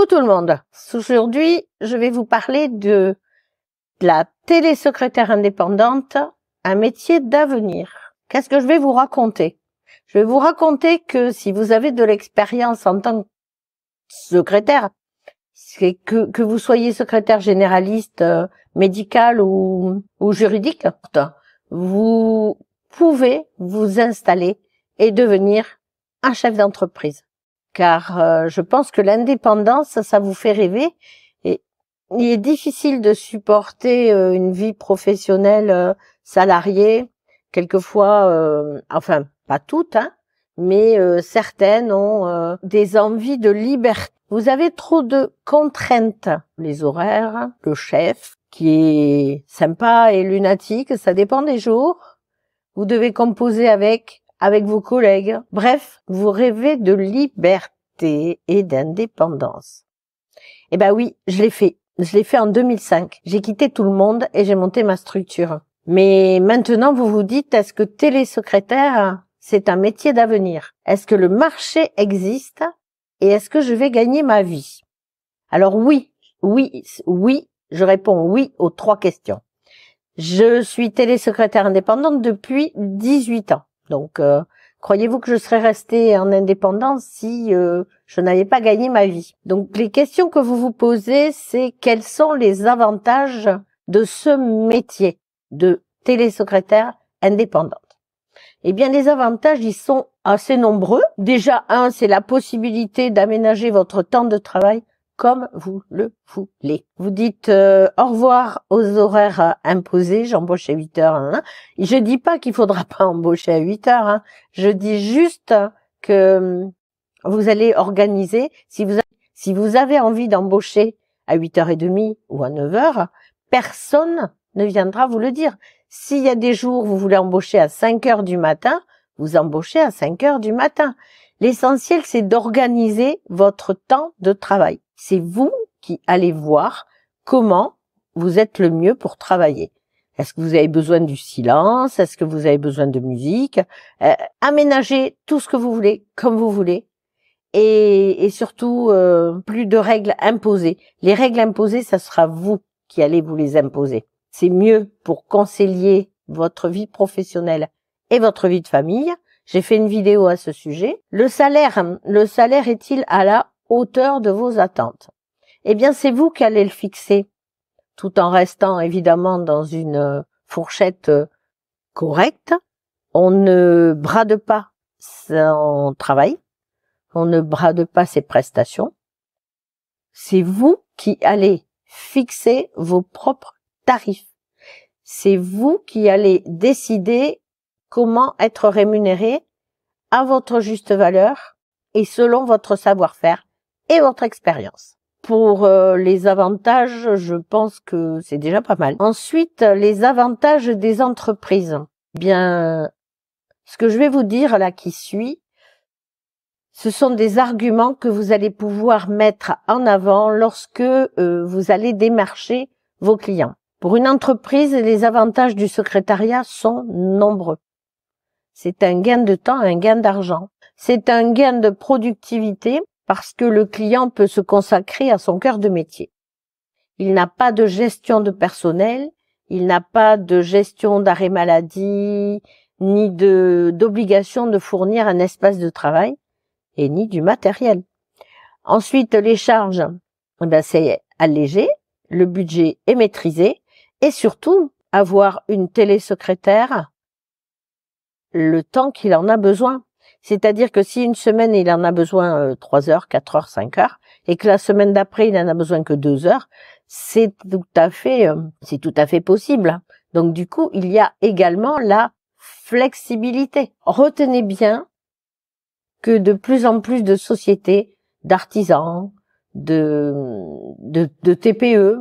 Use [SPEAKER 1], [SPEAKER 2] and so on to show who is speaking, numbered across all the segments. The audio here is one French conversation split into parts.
[SPEAKER 1] Coucou tout le monde. Aujourd'hui, je vais vous parler de la télésecrétaire indépendante, un métier d'avenir. Qu'est-ce que je vais vous raconter? Je vais vous raconter que si vous avez de l'expérience en tant que secrétaire, c'est que vous soyez secrétaire généraliste, médical ou juridique, vous pouvez vous installer et devenir un chef d'entreprise. Car je pense que l'indépendance, ça vous fait rêver. Et il est difficile de supporter une vie professionnelle salariée. Quelquefois, enfin, pas toutes, hein, mais certaines ont des envies de liberté. Vous avez trop de contraintes. Les horaires, le chef, qui est sympa et lunatique, ça dépend des jours. Vous devez composer avec vos collègues. Bref, vous rêvez de liberté et d'indépendance. Eh ben oui, je l'ai fait. Je l'ai fait en 2005. J'ai quitté tout le monde et j'ai monté ma structure. Mais maintenant, vous vous dites, est-ce que télésecrétaire, c'est un métier d'avenir? Est-ce que le marché existe? Et est-ce que je vais gagner ma vie? Alors oui, je réponds oui aux 3 questions. Je suis télésecrétaire indépendante depuis 18 ans. Donc, croyez-vous que je serais restée en indépendance si je n'avais pas gagné ma vie? Donc, les questions que vous vous posez, c'est quels sont les avantages de ce métier de télésecrétaire indépendante? Eh bien, les avantages, ils sont assez nombreux. Déjà, c'est la possibilité d'aménager votre temps de travail comme vous le voulez. Vous dites au revoir aux horaires imposés, j'embauche à 8 heures. Hein. Je dis pas qu'il faudra pas embaucher à 8 heures. Hein. Je dis juste que vous allez organiser. Si vous avez envie d'embaucher à 8h30 ou à 9h, personne ne viendra vous le dire. S'il y a des jours où vous voulez embaucher à 5h du matin, vous embauchez à 5h du matin. L'essentiel, c'est d'organiser votre temps de travail. C'est vous qui allez voir comment vous êtes le mieux pour travailler. Est-ce que vous avez besoin du silence? Est-ce que vous avez besoin de musique? Aménagez tout ce que vous voulez, comme vous voulez. Et surtout, plus de règles imposées. Les règles imposées, ça sera vous qui allez vous les imposer. C'est mieux pour concilier votre vie professionnelle et votre vie de famille. J'ai fait une vidéo à ce sujet. Le salaire est-il à la hauteur de vos attentes? Eh bien, c'est vous qui allez le fixer, tout en restant évidemment dans une fourchette correcte. On ne brade pas son travail, on ne brade pas ses prestations. C'est vous qui allez fixer vos propres tarifs. C'est vous qui allez décider comment être rémunéré à votre juste valeur et selon votre savoir-faire et votre expérience. Pour les avantages, je pense que c'est déjà pas mal. Ensuite, les avantages des entreprises. Bien, ce que je vais vous dire là qui suit, ce sont des arguments que vous allez pouvoir mettre en avant lorsque vous allez démarcher vos clients. Pour une entreprise, les avantages du secrétariat sont nombreux. C'est un gain de temps, un gain d'argent. C'est un gain de productivité parce que le client peut se consacrer à son cœur de métier. Il n'a pas de gestion de personnel, il n'a pas de gestion d'arrêt maladie, ni d'obligation de fournir un espace de travail, et ni du matériel. Ensuite, les charges, c'est allégé, le budget est maîtrisé, et surtout, avoir une télésecrétaire le temps qu'il en a besoin. C'est-à-dire que si une semaine, il en a besoin 3 heures, 4 heures, 5 heures, et que la semaine d'après, il en a besoin que 2 heures, c'est tout à fait possible. Donc, du coup, il y a également la flexibilité. Retenez bien que de plus en plus de sociétés, d'artisans, de TPE,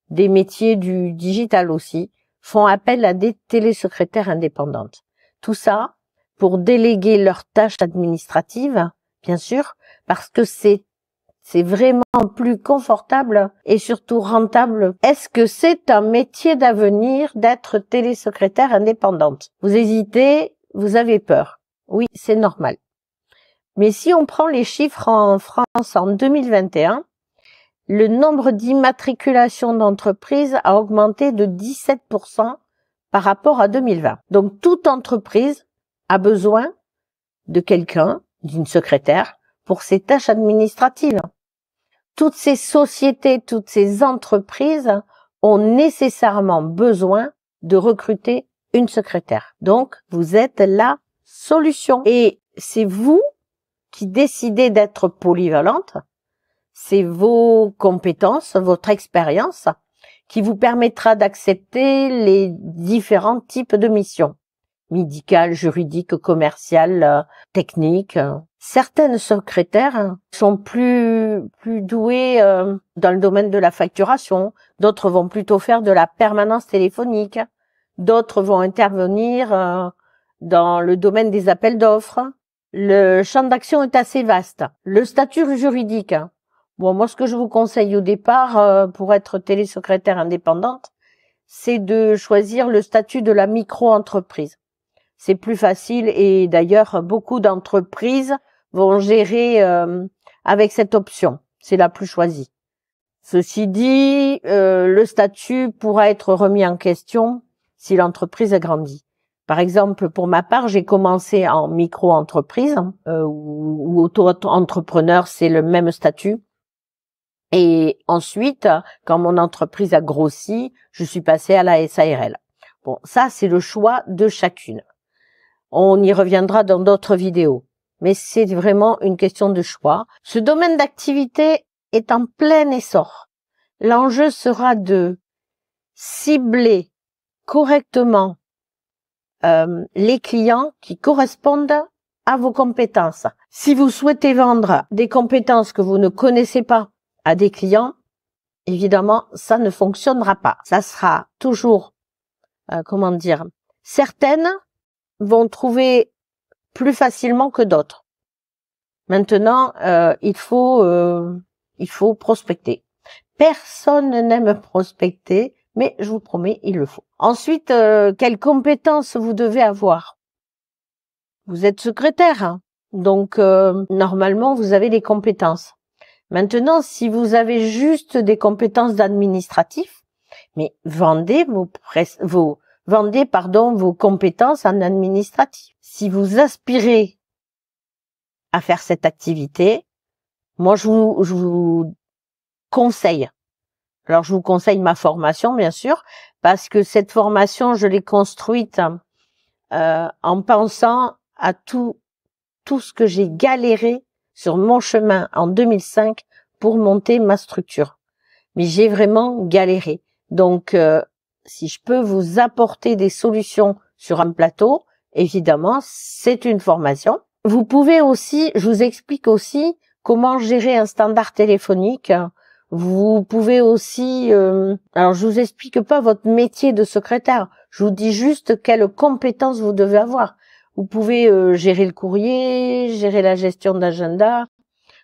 [SPEAKER 1] des métiers du digital aussi, font appel à des télésecrétaires indépendantes. Tout ça pour déléguer leurs tâches administratives, bien sûr, parce que c'est vraiment plus confortable et surtout rentable. Est-ce que c'est un métier d'avenir d'être télésecrétaire indépendante? Vous hésitez, vous avez peur. Oui, c'est normal. Mais si on prend les chiffres en France en 2021, le nombre d'immatriculations d'entreprises a augmenté de 17% par rapport à 2020. Donc, toute entreprise a besoin de quelqu'un, d'une secrétaire, pour ses tâches administratives. Toutes ces sociétés, toutes ces entreprises ont nécessairement besoin de recruter une secrétaire. Donc, vous êtes la solution. Et c'est vous qui décidez d'être polyvalente. C'est vos compétences, votre expérience qui vous permettra d'accepter les différents types de missions. Médicales, juridiques, commerciales, techniques. Certaines secrétaires sont plus douées dans le domaine de la facturation. D'autres vont plutôt faire de la permanence téléphonique. D'autres vont intervenir dans le domaine des appels d'offres. Le champ d'action est assez vaste. Le statut juridique. Bon, moi, ce que je vous conseille au départ pour être télésecrétaire indépendante, c'est de choisir le statut de la micro-entreprise. C'est plus facile et d'ailleurs, beaucoup d'entreprises vont gérer avec cette option. C'est la plus choisie. Ceci dit, le statut pourra être remis en question si l'entreprise grandit. Par exemple, pour ma part, j'ai commencé en micro-entreprise ou auto-entrepreneur, c'est le même statut. Et ensuite, quand mon entreprise a grossi, je suis passée à la SARL. Bon, ça, c'est le choix de chacune. On y reviendra dans d'autres vidéos. Mais c'est vraiment une question de choix. Ce domaine d'activité est en plein essor. L'enjeu sera de cibler correctement les clients qui correspondent à vos compétences. Si vous souhaitez vendre des compétences que vous ne connaissez pas à des clients, évidemment, ça ne fonctionnera pas. Ça sera toujours, certaines vont trouver plus facilement que d'autres. Maintenant, il faut prospecter. Personne n'aime prospecter, mais je vous promets, il le faut. Ensuite, quelles compétences vous devez avoir? Vous êtes secrétaire, hein, donc normalement, vous avez des compétences. Maintenant, si vous avez juste des compétences d'administratif, mais vendez vos compétences en administratif. Si vous aspirez à faire cette activité, moi je vous conseille. Alors je vous conseille ma formation bien sûr, parce que cette formation je l'ai construite en pensant à tout ce que j'ai galéré sur mon chemin en 2005 pour monter ma structure. Mais j'ai vraiment galéré. Donc, si je peux vous apporter des solutions sur un plateau, évidemment, c'est une formation. Vous pouvez aussi, je vous explique aussi comment gérer un standard téléphonique. Vous pouvez aussi, alors je vous explique pas votre métier de secrétaire, je vous dis juste quelles compétences vous devez avoir. Vous pouvez gérer le courrier, gérer la gestion d'agenda,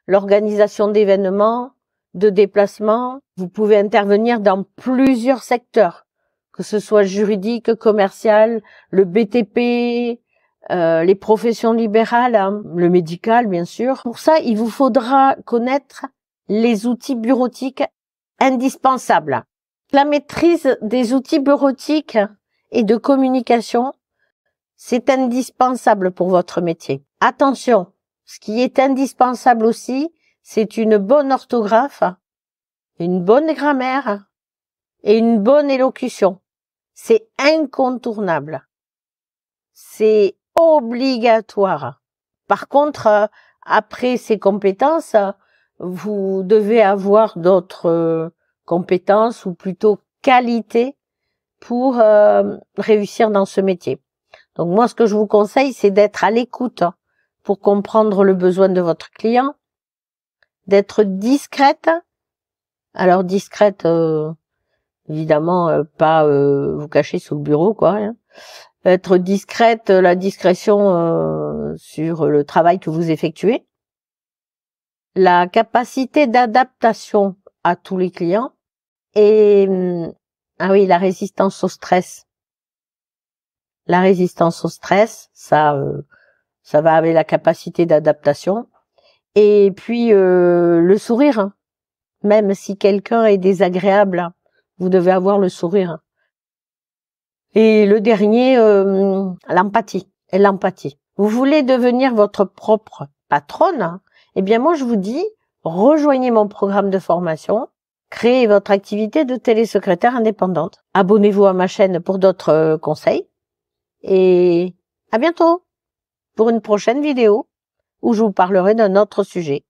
[SPEAKER 1] l'organisation d'événements, de déplacements. Vous pouvez intervenir dans plusieurs secteurs, que ce soit juridique, commercial, le BTP, les professions libérales, hein, le médical bien sûr. Pour ça, il vous faudra connaître les outils bureautiques indispensables. La maîtrise des outils bureautiques et de communication, c'est indispensable pour votre métier. Attention, ce qui est indispensable aussi, c'est une bonne orthographe, une bonne grammaire et une bonne élocution. C'est incontournable. C'est obligatoire. Par contre, après ces compétences, vous devez avoir d'autres compétences ou plutôt qualités pour réussir dans ce métier. Donc moi, ce que je vous conseille, c'est d'être à l'écoute pour comprendre le besoin de votre client, d'être discrète. Alors discrète, évidemment, pas vous cacher sous le bureau, quoi. Hein. Être discrète, la discrétion sur le travail que vous effectuez. La capacité d'adaptation à tous les clients et la résistance au stress. La résistance au stress, ça va avec la capacité d'adaptation. Et puis le sourire, hein. Même si quelqu'un est désagréable, vous devez avoir le sourire. Et le dernier, l'empathie. Et l'empathie. Vous voulez devenir votre propre patronne? Eh bien, moi, je vous dis, rejoignez mon programme de formation, créez votre activité de télésecrétaire indépendante. Abonnez-vous à ma chaîne pour d'autres conseils. Et à bientôt pour une prochaine vidéo où je vous parlerai d'un autre sujet.